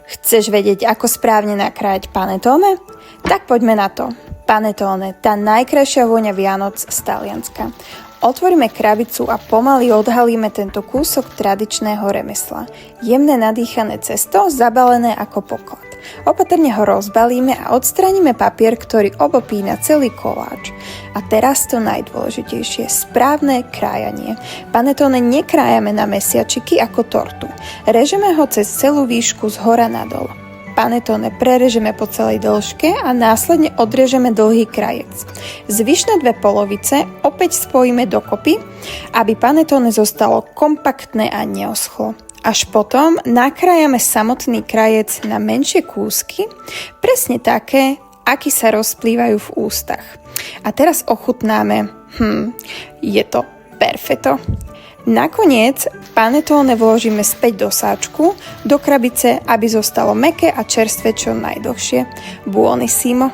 Chceš vedieť, ako správne nakrájať panettone? Tak poďme na to. Panettone, tá najkrajšia vôňa Vianoc z Talianska. Otvoríme krabicu a pomaly odhalíme tento kúsok tradičného remesla. Jemné nadýchané cesto, zabalené ako poklad. Opatrne ho rozbalíme a odstraníme papier, ktorý obopína celý koláč. A teraz to najdôležitejšie, správne krájanie. Panettone nekrájame na mesiačiky ako tortu. Režeme ho cez celú výšku z hora nadol. Panettone prerežeme po celej dĺžke a následne odrežeme dlhý krajec. Zvyšné dve polovice opäť spojíme dokopy, aby panettone zostalo kompaktné a neoschlo. Až potom nakrájame samotný krajec na menšie kúsky, presne také, aké sa rozplývajú v ústach. A teraz ochutnáme. Je to perfetto. Nakoniec panettone vložíme späť do sáčku, do krabice, aby zostalo mäkké a čerstvé čo najdlhšie. Buonissimo!